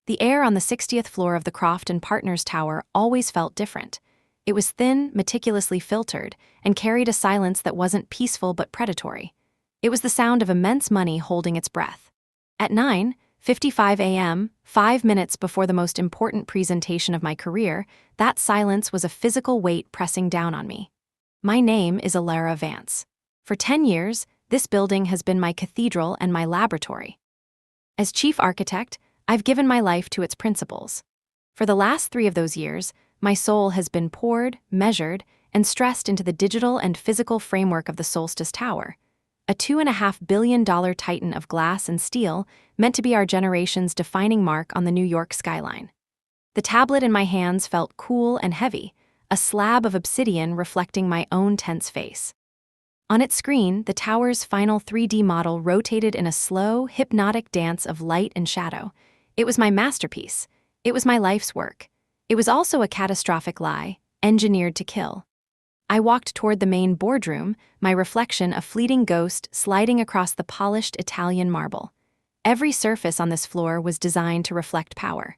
The air on the 60th floor of the Croft and Partners Tower always felt different. It was thin, meticulously filtered, and carried a silence that wasn't peaceful but predatory. It was the sound of immense money holding its breath. At 9:55 a.m., 5 minutes before the most important presentation of my career, that silence was a physical weight pressing down on me. My name is Alara Vance. For 10 years, this building has been my cathedral and my laboratory. As chief architect, I've given my life to its principles. For the last 3 of those years, my soul has been poured, measured, and stressed into the digital and physical framework of the Solstice Tower, a $2.5 billion titan of glass and steel meant to be our generation's defining mark on the New York skyline. The tablet in my hands felt cool and heavy, a slab of obsidian reflecting my own tense face. On its screen, the tower's final 3D model rotated in a slow, hypnotic dance of light and shadow. It was my masterpiece. It was my life's work. It was also a catastrophic lie, engineered to kill. I walked toward the main boardroom, my reflection a fleeting ghost sliding across the polished Italian marble. Every surface on this floor was designed to reflect power.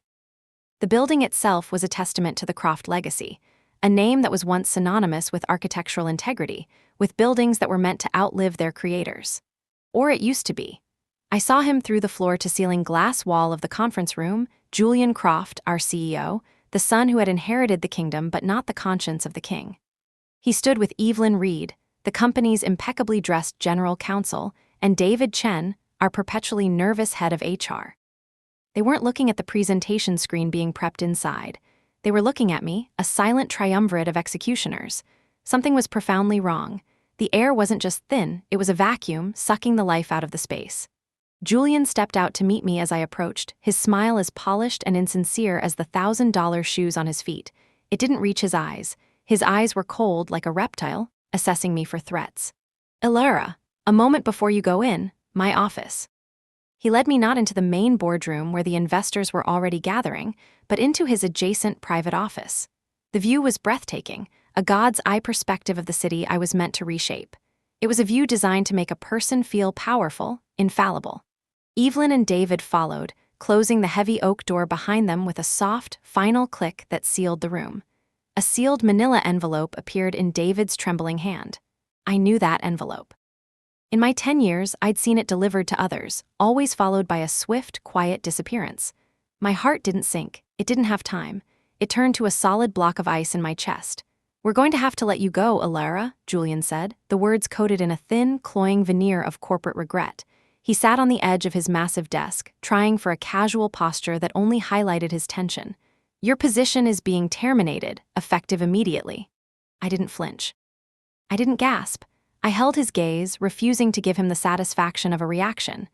The building itself was a testament to the Croft legacy, a name that was once synonymous with architectural integrity, with buildings that were meant to outlive their creators. Or it used to be. I saw him through the floor-to-ceiling glass wall of the conference room, Julian Croft, our CEO, the son who had inherited the kingdom but not the conscience of the king. He stood with Evelyn Reed, the company's impeccably dressed general counsel, and David Chen, our perpetually nervous head of HR. They weren't looking at the presentation screen being prepped inside. They were looking at me, a silent triumvirate of executioners. Something was profoundly wrong. The air wasn't just thin, it was a vacuum, sucking the life out of the space. Julian stepped out to meet me as I approached, his smile as polished and insincere as the $1,000 shoes on his feet. It didn't reach his eyes. His eyes were cold like a reptile, assessing me for threats. "Alara, a moment before you go in, my office." He led me not into the main boardroom where the investors were already gathering, but into his adjacent private office. The view was breathtaking, a god's eye perspective of the city I was meant to reshape. It was a view designed to make a person feel powerful, infallible. Evelyn and David followed, closing the heavy oak door behind them with a soft, final click that sealed the room. A sealed manila envelope appeared in David's trembling hand. I knew that envelope. In my 10 years, I'd seen it delivered to others, always followed by a swift, quiet disappearance. My heart didn't sink. It didn't have time. It turned to a solid block of ice in my chest. "We're going to have to let you go, Alara," Julian said, the words coated in a thin, cloying veneer of corporate regret. He sat on the edge of his massive desk, trying for a casual posture that only highlighted his tension. "Your position is being terminated, effective immediately." I didn't flinch. I didn't gasp. I held his gaze, refusing to give him the satisfaction of a reaction.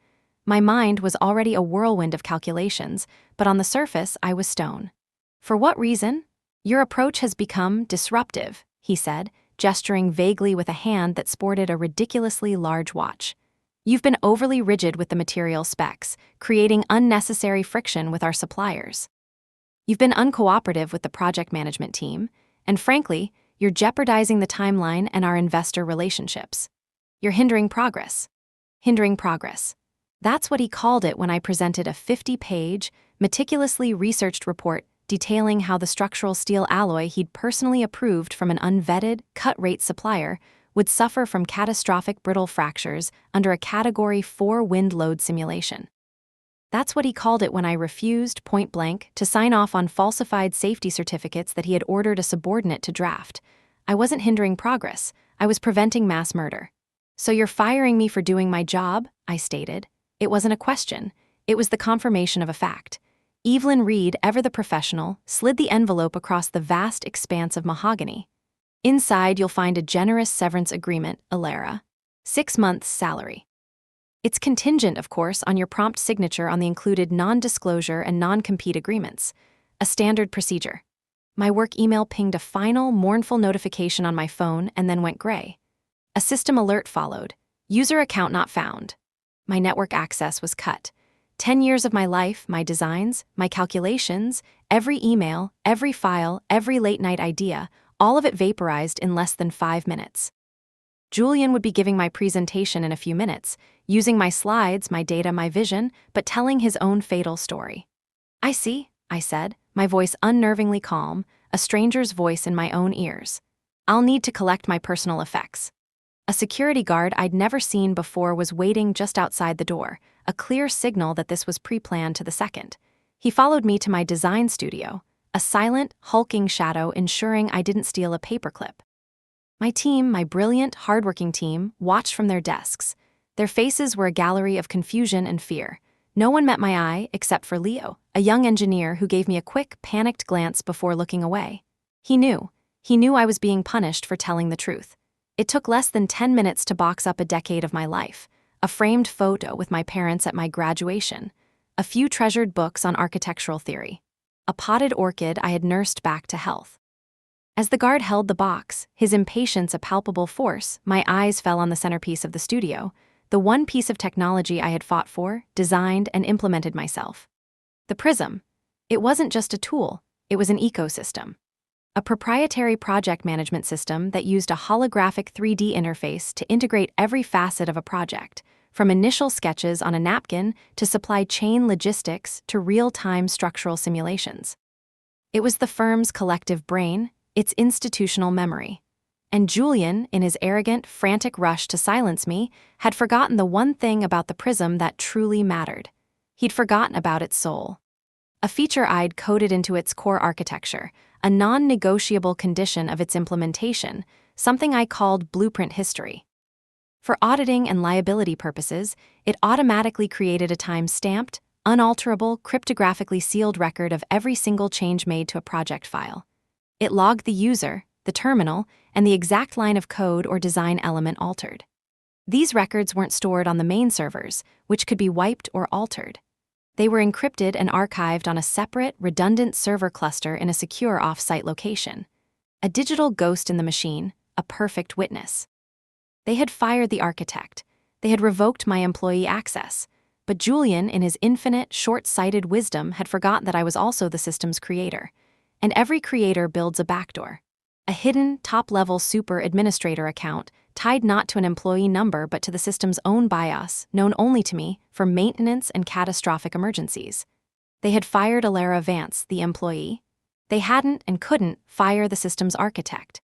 My mind was already a whirlwind of calculations, but on the surface I was stone. "For what reason?" "Your approach has become disruptive," he said, gesturing vaguely with a hand that sported a ridiculously large watch. "You've been overly rigid with the material specs, creating unnecessary friction with our suppliers. You've been uncooperative with the project management team, and frankly, you're jeopardizing the timeline and our investor relationships. You're hindering progress." Hindering progress. That's what he called it when I presented a 50-page, meticulously researched report detailing how the structural steel alloy he'd personally approved from an unvetted, cut-rate supplier would suffer from catastrophic brittle fractures under a Category 4 wind load simulation. That's what he called it when I refused, point-blank, to sign off on falsified safety certificates that he had ordered a subordinate to draft. I wasn't hindering progress. I was preventing mass murder. "So you're firing me for doing my job?" I stated. It wasn't a question. It was the confirmation of a fact. Evelyn Reed, ever the professional, slid the envelope across the vast expanse of mahogany. "Inside, you'll find a generous severance agreement, Alara. 6 months' salary. It's contingent, of course, on your prompt signature on the included non-disclosure and non-compete agreements. A standard procedure." My work email pinged a final, mournful notification on my phone and then went gray. A system alert followed. "User account not found." My network access was cut. 10 years of my life, my designs, my calculations, every email, every file, every late-night idea, all of it vaporized in less than 5 minutes. Julian would be giving my presentation in a few minutes, using my slides, my data, my vision, but telling his own fatal story. I see, I said, my voice unnervingly calm, a stranger's voice in my own ears. I'll need to collect my personal effects. A security guard I'd never seen before was waiting just outside the door, a clear signal that this was pre-planned to the second. He followed me to my design studio, a silent, hulking shadow ensuring I didn't steal a paperclip. My team, my brilliant, hardworking team, watched from their desks. Their faces were a gallery of confusion and fear. No one met my eye except for Leo, a young engineer who gave me a quick, panicked glance before looking away. He knew I was being punished for telling the truth. It took less than 10 minutes to box up a decade of my life, a framed photo with my parents at my graduation, a few treasured books on architectural theory, a potted orchid I had nursed back to health. As the guard held the box, his impatience a palpable force, my eyes fell on the centerpiece of the studio, the one piece of technology I had fought for, designed, and implemented myself. The prism. It wasn't just a tool, it was an ecosystem. A proprietary project management system that used a holographic 3D interface to integrate every facet of a project, from initial sketches on a napkin to supply chain logistics to real-time structural simulations. It was the firm's collective brain, its institutional memory. And Julian, in his arrogant, frantic rush to silence me, had forgotten the one thing about the prism that truly mattered. He'd forgotten about its soul. A feature I'd coded into its core architecture, a non-negotiable condition of its implementation, something I called blueprint history. For auditing and liability purposes, it automatically created a time-stamped, unalterable, cryptographically sealed record of every single change made to a project file. It logged the user, the terminal, and the exact line of code or design element altered. These records weren't stored on the main servers, which could be wiped or altered. They were encrypted and archived on a separate, redundant server cluster in a secure off-site location. A digital ghost in the machine, a perfect witness. They had fired the architect. They had revoked my employee access. But Julian, in his infinite, short-sighted wisdom, had forgotten that I was also the system's creator. And every creator builds a backdoor. A hidden, top-level super administrator account, tied not to an employee number but to the system's own BIOS, known only to me, for maintenance and catastrophic emergencies. They had fired Alara Vance, the employee. They hadn't and couldn't fire the system's architect.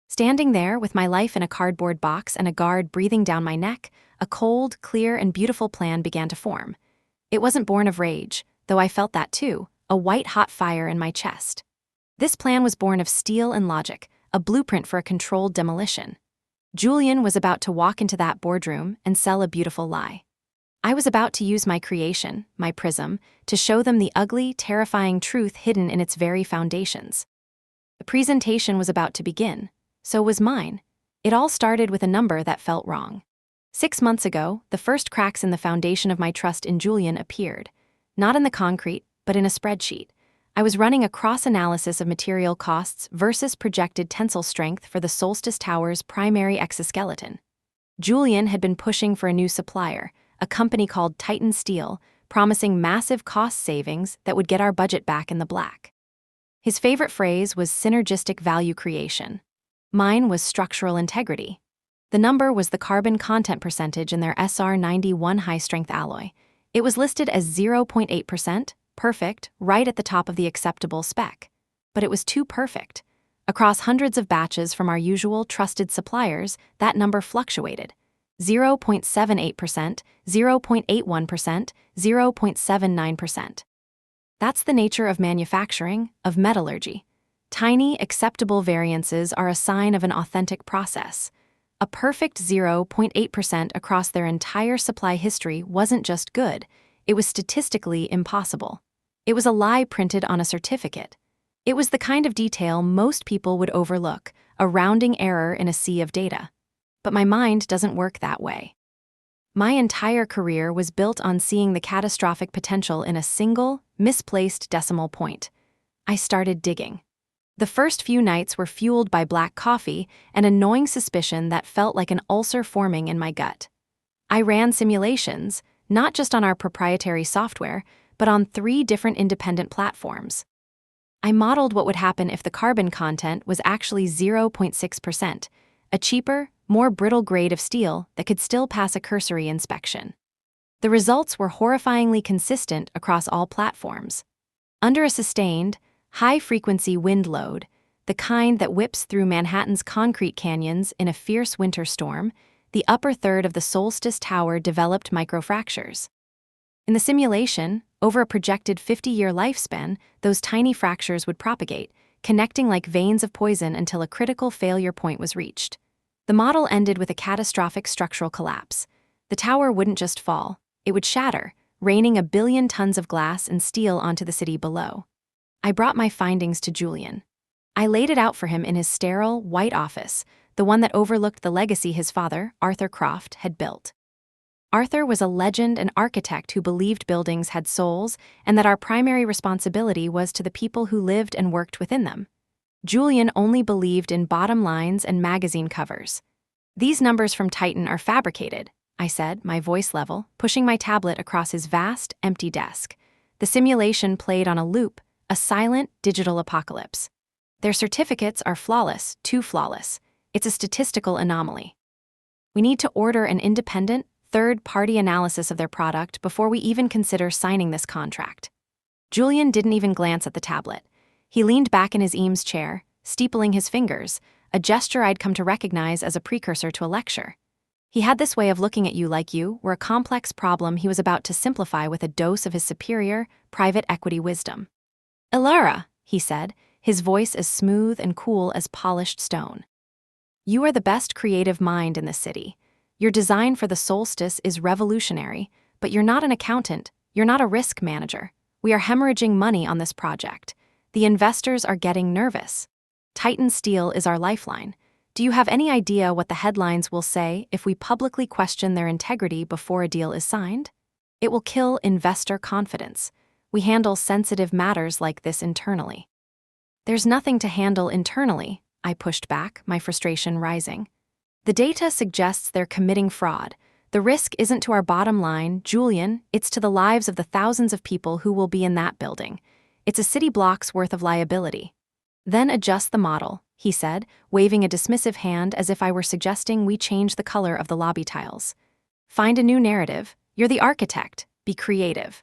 Standing there with my life in a cardboard box and a guard breathing down my neck, a cold, clear, and beautiful plan began to form. It wasn't born of rage, though I felt that too, a white-hot fire in my chest. This plan was born of steel and logic, a blueprint for a controlled demolition. Julian was about to walk into that boardroom and sell a beautiful lie. I was about to use my creation, my prism, to show them the ugly, terrifying truth hidden in its very foundations. The presentation was about to begin. So was mine. It all started with a number that felt wrong. 6 months ago, the first cracks in the foundation of my trust in Julian appeared. Not in the concrete, but in a spreadsheet. I was running a cross-analysis of material costs versus projected tensile strength for the Solstice Tower's primary exoskeleton. Julian had been pushing for a new supplier, a company called Titan Steel, promising massive cost savings that would get our budget back in the black. His favorite phrase was synergistic value creation. Mine was structural integrity. The number was the carbon content percentage in their SR91 high-strength alloy. It was listed as 0.8%, perfect, right at the top of the acceptable spec. But it was too perfect. Across hundreds of batches from our usual trusted suppliers, that number fluctuated. 0.78%, 0.81%, 0.79%. That's the nature of manufacturing, of metallurgy. Tiny, acceptable variances are a sign of an authentic process. A perfect 0.8% across their entire supply history wasn't just good, it was statistically impossible. It was a lie printed on a certificate. It was the kind of detail most people would overlook, a rounding error in a sea of data. But my mind doesn't work that way. My entire career was built on seeing the catastrophic potential in a single, misplaced decimal point. I started digging. The first few nights were fueled by black coffee and a gnawing suspicion that felt like an ulcer forming in my gut. I ran simulations, not just on our proprietary software, but on 3 different independent platforms. I modeled what would happen if the carbon content was actually 0.6%, a cheaper, more brittle grade of steel that could still pass a cursory inspection. The results were horrifyingly consistent across all platforms. Under a sustained, high-frequency wind load, the kind that whips through Manhattan's concrete canyons in a fierce winter storm, the upper third of the Solstice Tower developed microfractures. In the simulation, over a projected 50-year lifespan, those tiny fractures would propagate, connecting like veins of poison until a critical failure point was reached. The model ended with a catastrophic structural collapse. The tower wouldn't just fall, it would shatter, raining 1 billion tons of glass and steel onto the city below. I brought my findings to Julian. I laid it out for him in his sterile, white office, the one that overlooked the legacy his father, Arthur Croft, had built. Arthur was a legend and architect who believed buildings had souls and that our primary responsibility was to the people who lived and worked within them. Julian only believed in bottom lines and magazine covers. "These numbers from Titan are fabricated," I said, my voice level, pushing my tablet across his vast, empty desk. The simulation played on a loop, a silent, digital apocalypse. "Their certificates are flawless, too flawless. It's a statistical anomaly. We need to order an independent, third-party analysis of their product before we even consider signing this contract." Julian didn't even glance at the tablet. He leaned back in his Eames chair, steepling his fingers, a gesture I'd come to recognize as a precursor to a lecture. He had this way of looking at you like you were a complex problem he was about to simplify with a dose of his superior, private equity wisdom. "Elara," he said, his voice as smooth and cool as polished stone. "You are the best creative mind in the city. Your design for the solstice is revolutionary, but you're not an accountant, you're not a risk manager. We are hemorrhaging money on this project. The investors are getting nervous. Titan Steel is our lifeline. Do you have any idea what the headlines will say if we publicly question their integrity before a deal is signed? It will kill investor confidence. We handle sensitive matters like this internally." "There's nothing to handle internally," I pushed back, my frustration rising. "The data suggests they're committing fraud. The risk isn't to our bottom line, Julian, it's to the lives of the thousands of people who will be in that building. It's a city block's worth of liability." "Then adjust the model," he said, waving a dismissive hand as if I were suggesting we change the color of the lobby tiles. "Find a new narrative. You're the architect. Be creative.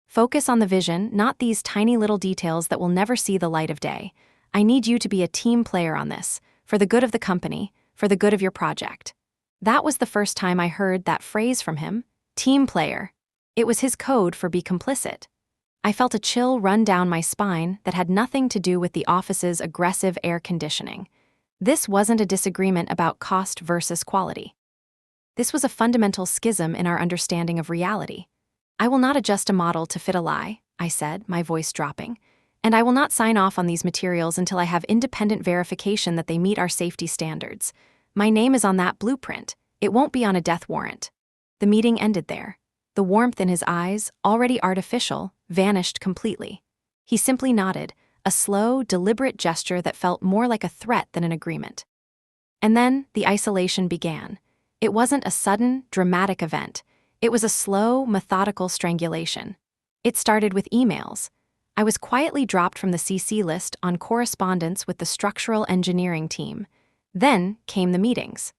Focus on the vision, not these tiny little details that will never see the light of day. I need you to be a team player on this, for the good of the company, for the good of your project." That was the first time I heard that phrase from him, team player. It was his code for be complicit. I felt a chill run down my spine that had nothing to do with the office's aggressive air conditioning. This wasn't a disagreement about cost versus quality. This was a fundamental schism in our understanding of reality. "I will not adjust a model to fit a lie," I said, my voice dropping. "And I will not sign off on these materials until I have independent verification that they meet our safety standards. My name is on that blueprint. It won't be on a death warrant." The meeting ended there. The warmth in his eyes, already artificial, vanished completely. He simply nodded, a slow, deliberate gesture that felt more like a threat than an agreement. And then the isolation began. It wasn't a sudden, dramatic event. It was a slow, methodical strangulation. It started with emails. I was quietly dropped from the CC list on correspondence with the structural engineering team. Then came the meetings.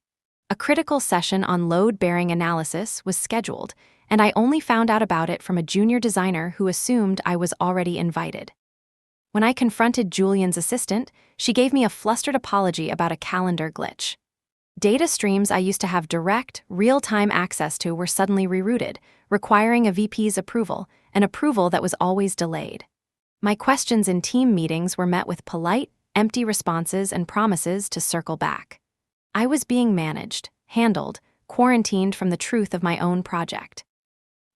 A critical session on load-bearing analysis was scheduled, and I only found out about it from a junior designer who assumed I was already invited. When I confronted Julian's assistant, she gave me a flustered apology about a calendar glitch. Data streams I used to have direct, real-time access to were suddenly rerouted, requiring a VP's approval, an approval that was always delayed. My questions in team meetings were met with polite, empty responses and promises to circle back. I was being managed, handled, quarantined from the truth of my own project.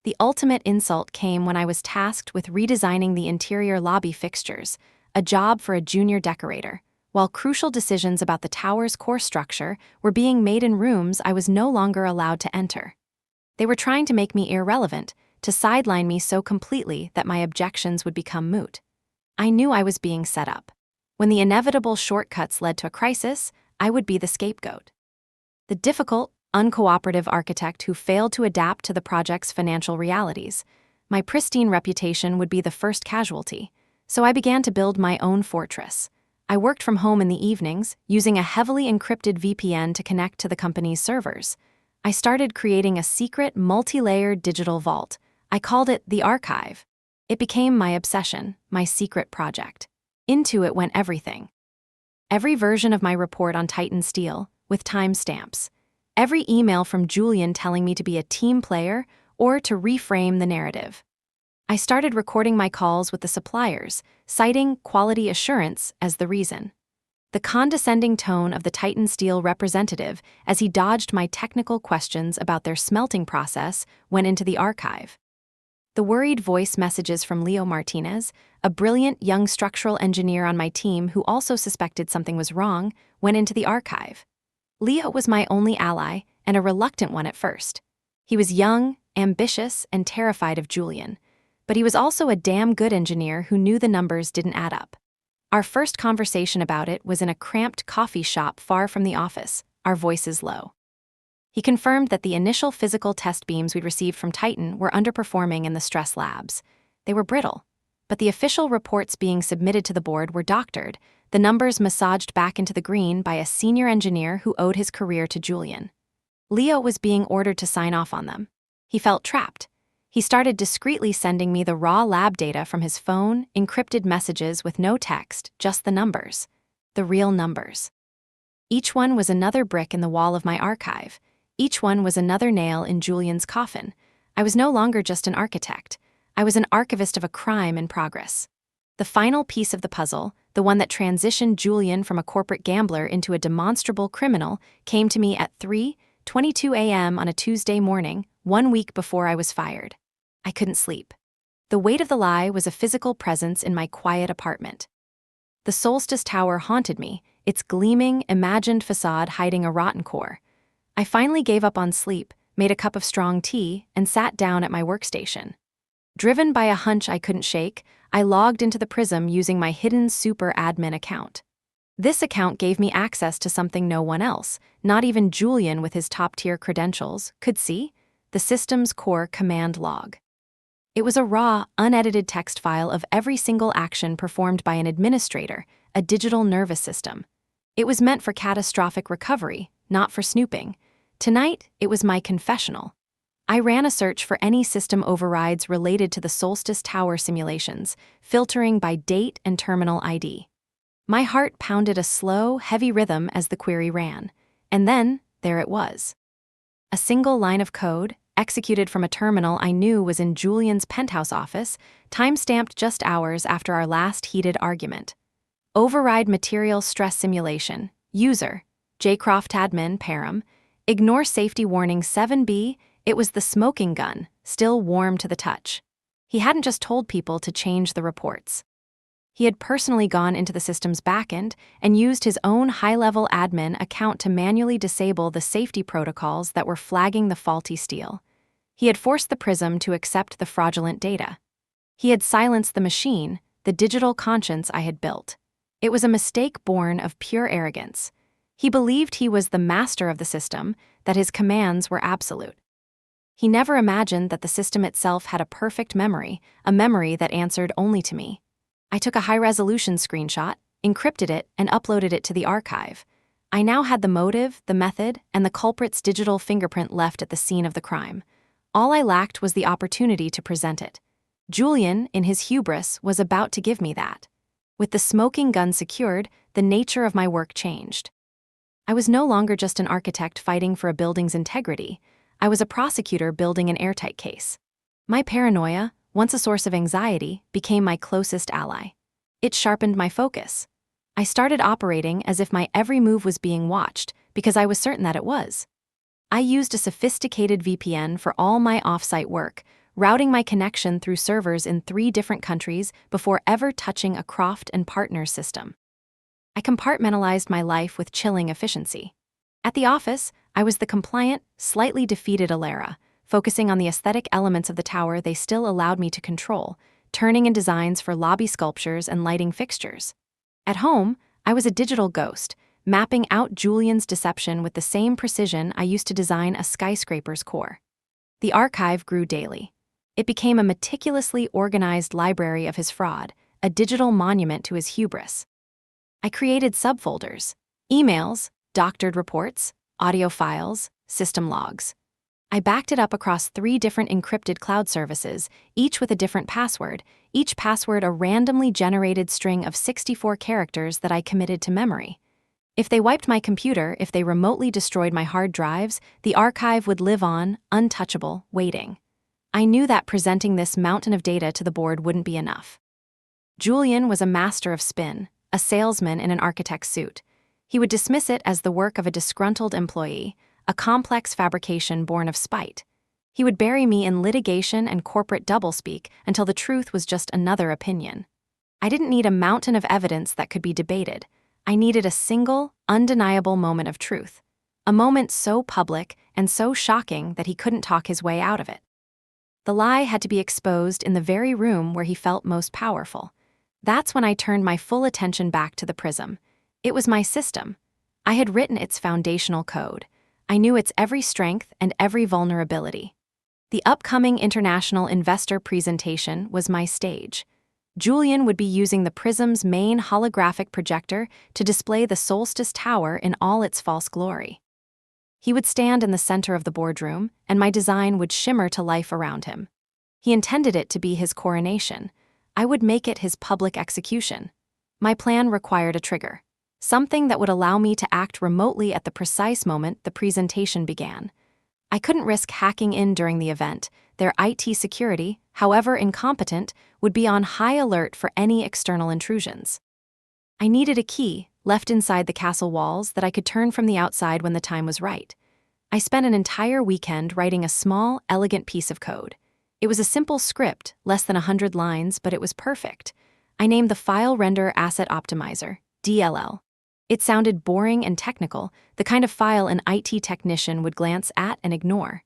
The ultimate insult came when I was tasked with redesigning the interior lobby fixtures, a job for a junior decorator, while crucial decisions about the tower's core structure were being made in rooms I was no longer allowed to enter. They were trying to make me irrelevant, to sideline me so completely that my objections would become moot. I knew I was being set up. When the inevitable shortcuts led to a crisis, I would be the scapegoat. The difficult, uncooperative architect who failed to adapt to the project's financial realities. My pristine reputation would be the first casualty, so I began to build my own fortress. I worked from home in the evenings, using a heavily encrypted VPN to connect to the company's servers. I started creating a secret, multi-layered digital vault. I called it the Archive. It became my obsession, my secret project. Into it went everything. Every version of my report on Titan Steel, with timestamps. Every email from Julian telling me to be a team player or to reframe the narrative. I started recording my calls with the suppliers, citing quality assurance as the reason. The condescending tone of the Titan Steel representative as he dodged my technical questions about their smelting process went into the archive. The worried voice messages from Leo Martinez, a brilliant young structural engineer on my team who also suspected something was wrong, went into the archive. Leo was my only ally, and a reluctant one at first. He was young, ambitious, and terrified of Julian. But he was also a damn good engineer who knew the numbers didn't add up. Our first conversation about it was in a cramped coffee shop far from the office, our voices low. He confirmed that the initial physical test beams we'd received from Titan were underperforming in the stress labs. They were brittle, but the official reports being submitted to the board were doctored, the numbers massaged back into the green by a senior engineer who owed his career to Julian. Leo was being ordered to sign off on them. He felt trapped. He started discreetly sending me the raw lab data from his phone, encrypted messages with no text, just the numbers. The real numbers. Each one was another brick in the wall of my archive. Each one was another nail in Julian's coffin. I was no longer just an architect. I was an archivist of a crime in progress. The final piece of the puzzle, the one that transitioned Julian from a corporate gambler into a demonstrable criminal, came to me at 3:22 a.m. on a Tuesday morning, 1 week before I was fired. I couldn't sleep. The weight of the lie was a physical presence in my quiet apartment. The Solstice Tower haunted me, its gleaming, imagined facade hiding a rotten core. I finally gave up on sleep, made a cup of strong tea, and sat down at my workstation. Driven by a hunch I couldn't shake, I logged into the Prism using my hidden super admin account. This account gave me access to something no one else, not even Julian with his top-tier credentials, could see: the system's core command log. It was a raw, unedited text file of every single action performed by an administrator, a digital nervous system. It was meant for catastrophic recovery, not for snooping. Tonight, it was my confessional. I ran a search for any system overrides related to the Solstice Tower simulations, filtering by date and terminal ID. My heart pounded a slow, heavy rhythm as the query ran. And then, there it was. A single line of code, executed from a terminal I knew was in Julian's penthouse office, time-stamped just hours after our last heated argument. Override material stress simulation. User, Jcroft admin, param. Ignore safety warning 7B. It was the smoking gun, still warm to the touch. He hadn't just told people to change the reports. He had personally gone into the system's backend and used his own high-level admin account to manually disable the safety protocols that were flagging the faulty steel. He had forced the Prism to accept the fraudulent data. He had silenced the machine, the digital conscience I had built. It was a mistake born of pure arrogance. He believed he was the master of the system, that his commands were absolute. He never imagined that the system itself had a perfect memory, a memory that answered only to me. I took a high-resolution screenshot, encrypted it, and uploaded it to the archive. I now had the motive, the method, and the culprit's digital fingerprint left at the scene of the crime. All I lacked was the opportunity to present it. Julian, in his hubris, was about to give me that. With the smoking gun secured, the nature of my work changed. I was no longer just an architect fighting for a building's integrity. I was a prosecutor building an airtight case. My paranoia, once a source of anxiety, became my closest ally. It sharpened my focus. I started operating as if my every move was being watched, because I was certain that it was. I used a sophisticated VPN for all my off-site work, routing my connection through servers in 3 different countries before ever touching a Croft and Partners system. I compartmentalized my life with chilling efficiency. At the office, I was the compliant, slightly defeated Alara, focusing on the aesthetic elements of the tower they still allowed me to control, turning in designs for lobby sculptures and lighting fixtures. At home, I was a digital ghost, mapping out Julian's deception with the same precision I used to design a skyscraper's core. The archive grew daily. It became a meticulously organized library of his fraud, a digital monument to his hubris. I created subfolders: emails, doctored reports, audio files, system logs. I backed it up across 3 different encrypted cloud services, each with a different password, each password a randomly generated string of 64 characters that I committed to memory. If they wiped my computer, if they remotely destroyed my hard drives, the archive would live on, untouchable, waiting. I knew that presenting this mountain of data to the board wouldn't be enough. Julian was a master of spin, a salesman in an architect's suit. He would dismiss it as the work of a disgruntled employee, a complex fabrication born of spite. He would bury me in litigation and corporate doublespeak until the truth was just another opinion. I didn't need a mountain of evidence that could be debated. I needed a single, undeniable moment of truth. A moment so public and so shocking that he couldn't talk his way out of it. The lie had to be exposed in the very room where he felt most powerful. That's when I turned my full attention back to the Prism. It was my system. I had written its foundational code. I knew its every strength and every vulnerability. The upcoming international investor presentation was my stage. Julian would be using the Prism's main holographic projector to display the Solstice Tower in all its false glory. He would stand in the center of the boardroom, and my design would shimmer to life around him. He intended it to be his coronation. I would make it his public execution. My plan required a trigger, something that would allow me to act remotely at the precise moment the presentation began. I couldn't risk hacking in during the event. Their IT security, however incompetent, would be on high alert for any external intrusions. I needed a key, left inside the castle walls, that I could turn from the outside when the time was right. I spent an entire weekend writing a small, elegant piece of code. It was a simple script, less than 100 lines, but it was perfect. I named the File Render Asset Optimizer, DLL. It sounded boring and technical, the kind of file an IT technician would glance at and ignore.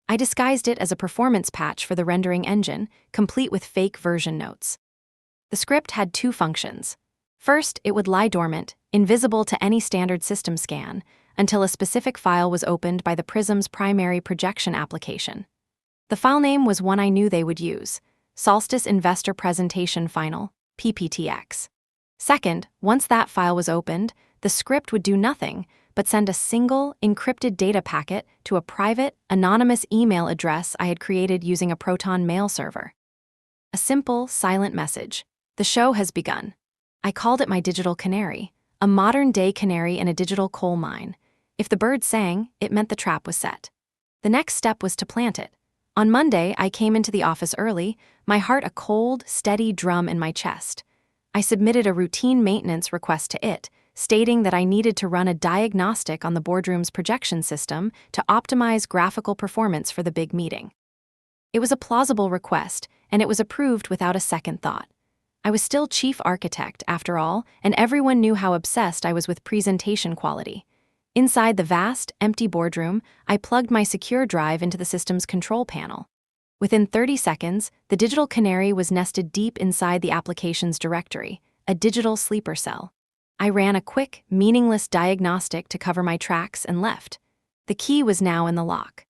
I disguised it as a performance patch for the rendering engine, complete with fake version notes. The script had 2 functions. First, it would lie dormant, invisible to any standard system scan, until a specific file was opened by the Prism's primary projection application. The file name was one I knew they would use: Solstice Investor Presentation Final, PPTX. Second, once that file was opened, the script would do nothing but send a single, encrypted data packet to a private, anonymous email address I had created using a Proton mail server. A simple, silent message: "The show has begun." I called it my digital canary, a modern-day canary in a digital coal mine. If the bird sang, it meant the trap was set. The next step was to plant it. On Monday, I came into the office early, my heart a cold, steady drum in my chest. I submitted a routine maintenance request to it, stating that I needed to run a diagnostic on the boardroom's projection system to optimize graphical performance for the big meeting. It was a plausible request, and it was approved without a second thought. I was still chief architect, after all, and everyone knew how obsessed I was with presentation quality. Inside the vast, empty boardroom, I plugged my secure drive into the system's control panel. Within 30 seconds, the digital canary was nested deep inside the application's directory, a digital sleeper cell. I ran a quick, meaningless diagnostic to cover my tracks and left. The key was now in the lock.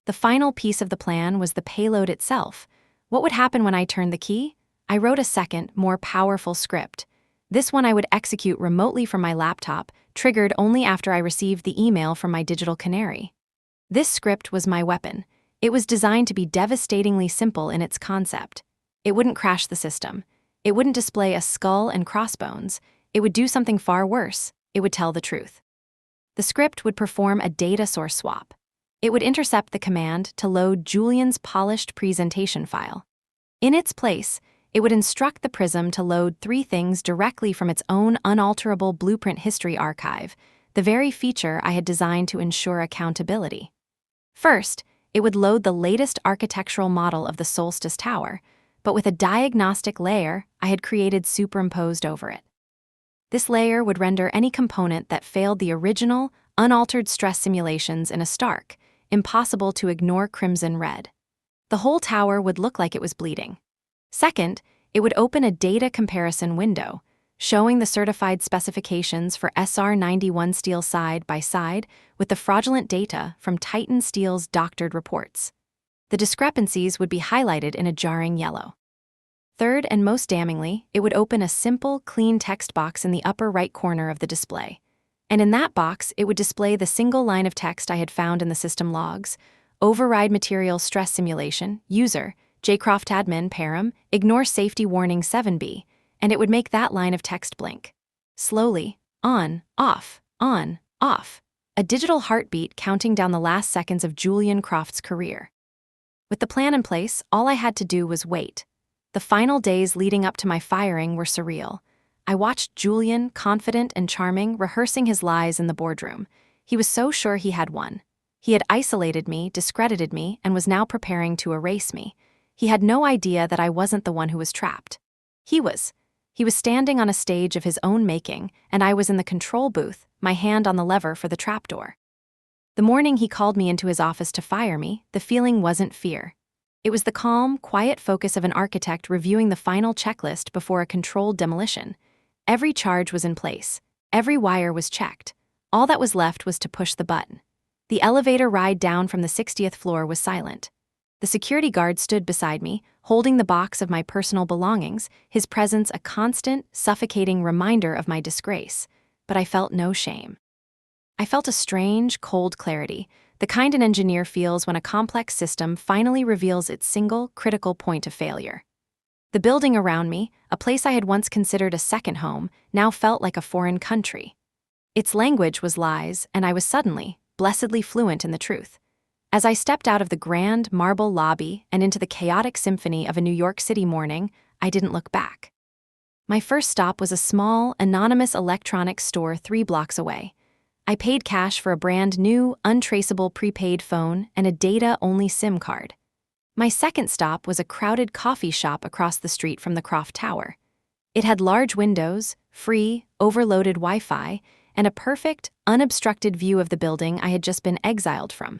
The final piece of the plan was the payload itself. What would happen when I turned the key? I wrote a second, more powerful script. This one I would execute remotely from my laptop, triggered only after I received the email from my digital canary. This script was my weapon. It was designed to be devastatingly simple in its concept. It wouldn't crash the system. It wouldn't display a skull and crossbones. It would do something far worse. It would tell the truth. The script would perform a data source swap. It would intercept the command to load Julian's polished presentation file. In its place, it would instruct the Prism to load 3 things directly from its own unalterable blueprint history archive, the very feature I had designed to ensure accountability. First, it would load the latest architectural model of the Solstice Tower, but with a diagnostic layer I had created superimposed over it. This layer would render any component that failed the original, unaltered stress simulations in a stark, impossible to ignore crimson red. The whole tower would look like it was bleeding. Second, it would open a data comparison window, showing the certified specifications for SR91 steel side by side with the fraudulent data from Titan Steel's doctored reports. The discrepancies would be highlighted in a jarring yellow. Third, and most damningly, it would open a simple, clean text box in the upper right corner of the display. And in that box, it would display the single line of text I had found in the system logs: override material stress simulation, user, jcroft admin param, ignore safety warning 7B, and it would make that line of text blink. Slowly, on, off, on, off. A digital heartbeat counting down the last seconds of Julian Croft's career. With the plan in place, all I had to do was wait. The final days leading up to my firing were surreal. I watched Julian, confident and charming, rehearsing his lies in the boardroom. He was so sure he had won. He had isolated me, discredited me, and was now preparing to erase me. He had no idea that I wasn't the one who was trapped. He was standing on a stage of his own making, and I was in the control booth, my hand on the lever for the trapdoor. The morning he called me into his office to fire me, the feeling wasn't fear. It was the calm, quiet focus of an architect reviewing the final checklist before a controlled demolition. Every charge was in place. Every wire was checked. All that was left was to push the button. The elevator ride down from the 60th floor was silent. The security guard stood beside me, holding the box of my personal belongings, his presence a constant, suffocating reminder of my disgrace. But I felt no shame. I felt a strange, cold clarity, the kind an engineer feels when a complex system finally reveals its single, critical point of failure. The building around me, a place I had once considered a second home, now felt like a foreign country. Its language was lies, and I was suddenly, blessedly fluent in the truth. As I stepped out of the grand marble lobby and into the chaotic symphony of a New York City morning, I didn't look back. My first stop was a small, anonymous electronics store 3 blocks away. I paid cash for a brand new, untraceable prepaid phone and a data-only SIM card. My second stop was a crowded coffee shop across the street from the Croft Tower. It had large windows, free, overloaded Wi-Fi, and a perfect, unobstructed view of the building I had just been exiled from.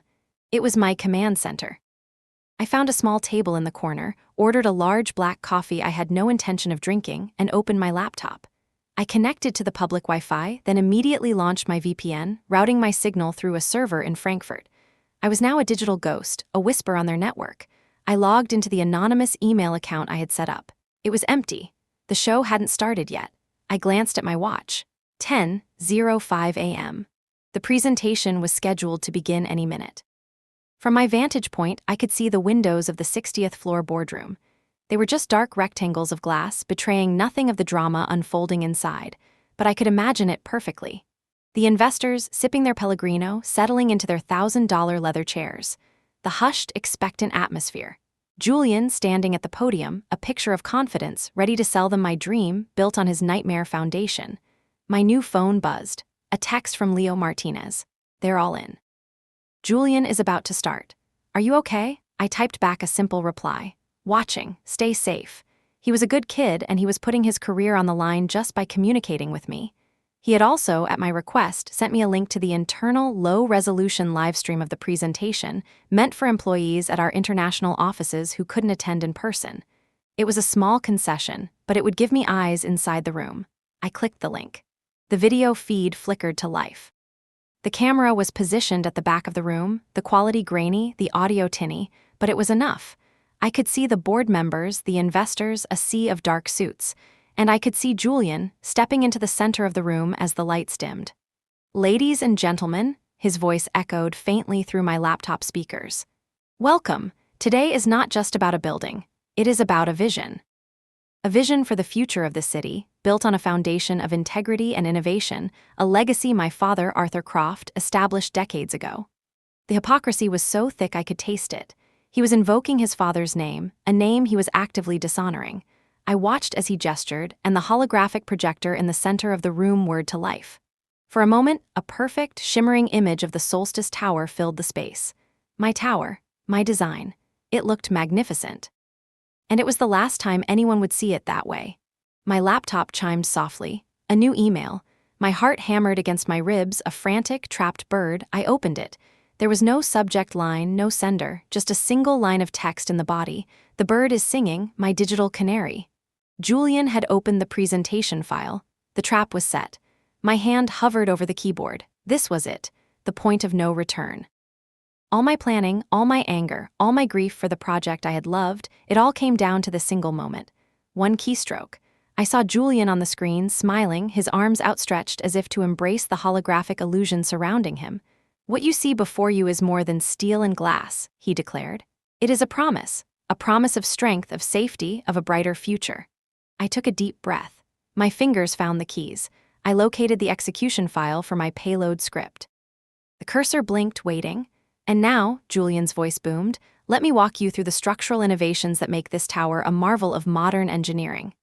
It was my command center. I found a small table in the corner, ordered a large black coffee I had no intention of drinking, and opened my laptop. I connected to the public Wi-Fi, then immediately launched my VPN, routing my signal through a server in Frankfurt. I was now a digital ghost, a whisper on their network. I logged into the anonymous email account I had set up. It was empty. The show hadn't started yet. I glanced at my watch. 10:05 a.m. The presentation was scheduled to begin any minute. From my vantage point, I could see the windows of the 60th floor boardroom. They were just dark rectangles of glass, betraying nothing of the drama unfolding inside, but I could imagine it perfectly. The investors, sipping their Pellegrino, settling into their $1,000 leather chairs. The hushed, expectant atmosphere. Julian standing at the podium, a picture of confidence, ready to sell them my dream, built on his nightmare foundation. My new phone buzzed. A text from Leo Martinez. They're all in. Julian is about to start. Are you okay? I typed back a simple reply. Watching, stay safe. He was a good kid and he was putting his career on the line just by communicating with me. He had also, at my request, sent me a link to the internal, low-resolution livestream of the presentation, meant for employees at our international offices who couldn't attend in person. It was a small concession, but it would give me eyes inside the room. I clicked the link. The video feed flickered to life. The camera was positioned at the back of the room, the quality grainy, the audio tinny, but it was enough. I could see the board members, the investors, a sea of dark suits, and I could see Julian stepping into the center of the room as the lights dimmed. Ladies and gentlemen, his voice echoed faintly through my laptop speakers. Welcome. Today is not just about a building. It is about a vision. A vision for the future of the city, built on a foundation of integrity and innovation, a legacy my father, Arthur Croft, established decades ago. The hypocrisy was so thick I could taste it. He was invoking his father's name, a name he was actively dishonoring. I watched as he gestured, and the holographic projector in the center of the room whirred to life. For a moment, a perfect, shimmering image of the Solstice Tower filled the space. My tower, my design. It looked magnificent. And it was the last time anyone would see it that way. My laptop chimed softly. A new email. My heart hammered against my ribs, a frantic, trapped bird. I opened it. There was no subject line, no sender, just a single line of text in the body. The bird is singing, my digital canary. Julian had opened the presentation file. The trap was set. My hand hovered over the keyboard. This was it, the point of no return. All my planning, all my anger, all my grief for the project I had loved, it all came down to the single moment. One keystroke. I saw Julian on the screen, smiling, his arms outstretched as if to embrace the holographic illusion surrounding him. "What you see before you is more than steel and glass," he declared. "It is a promise of strength, of safety, of a brighter future." I took a deep breath. My fingers found the keys. I located the execution file for my payload script. The cursor blinked, waiting. "And now," Julian's voice boomed, "let me walk you through the structural innovations that make this tower a marvel of modern engineering."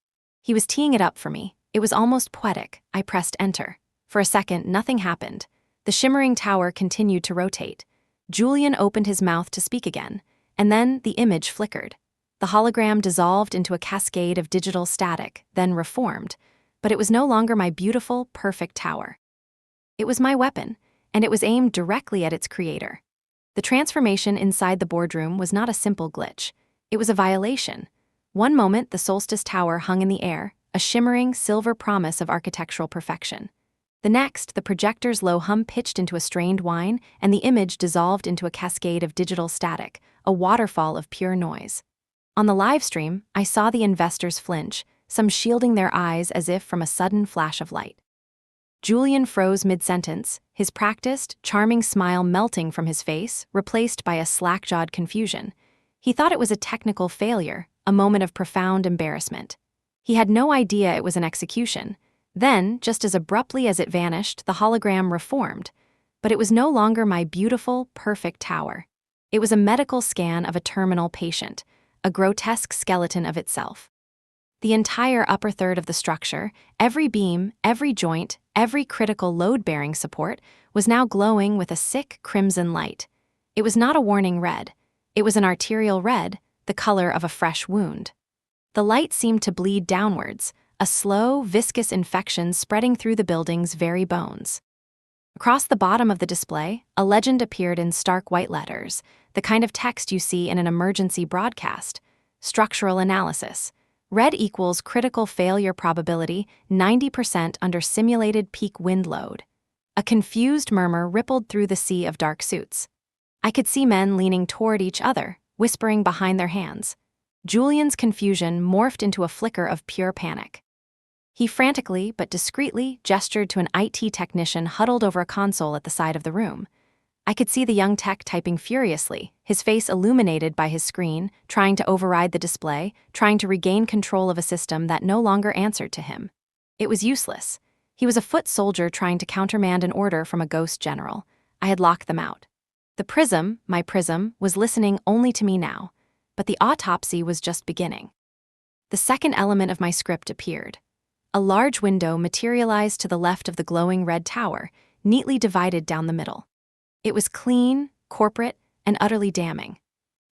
He was teeing it up for me. It was almost poetic. I pressed enter. For a second, nothing happened. The shimmering tower continued to rotate. Julian opened his mouth to speak again, and then the image flickered. The hologram dissolved into a cascade of digital static, then reformed. But it was no longer my beautiful, perfect tower. It was my weapon, and it was aimed directly at its creator. The transformation inside the boardroom was not a simple glitch. It was a violation. One moment, the Solstice Tower hung in the air, a shimmering, silver promise of architectural perfection. The next, the projector's low hum pitched into a strained whine, and the image dissolved into a cascade of digital static, a waterfall of pure noise. On the live stream, I saw the investors flinch, some shielding their eyes as if from a sudden flash of light. Julian froze mid-sentence, his practiced, charming smile melting from his face, replaced by a slack-jawed confusion. He thought it was a technical failure, a moment of profound embarrassment. He had no idea it was an execution. Then, just as abruptly as it vanished, the hologram reformed. But it was no longer my beautiful, perfect tower. It was a medical scan of a terminal patient, a grotesque skeleton of itself. The entire upper third of the structure, every beam, every joint, every critical load-bearing support, was now glowing with a sick crimson light. It was not a warning red. It was an arterial red, the color of a fresh wound. The light seemed to bleed downwards, a slow, viscous infection spreading through the building's very bones. Across the bottom of the display, a legend appeared in stark white letters, the kind of text you see in an emergency broadcast. Structural analysis. Red equals critical failure probability 90% under simulated peak wind load. A confused murmur rippled through the sea of dark suits. I could see men leaning toward each other, whispering behind their hands. Julian's confusion morphed into a flicker of pure panic. He frantically but discreetly gestured to an IT technician huddled over a console at the side of the room. I could see the young tech typing furiously, his face illuminated by his screen, trying to override the display, trying to regain control of a system that no longer answered to him. It was useless. He was a foot soldier trying to countermand an order from a ghost general. I had locked them out. The prism, my prism, was listening only to me now, but the autopsy was just beginning. The second element of my script appeared. A large window materialized to the left of the glowing red tower, neatly divided down the middle. It was clean, corporate, and utterly damning.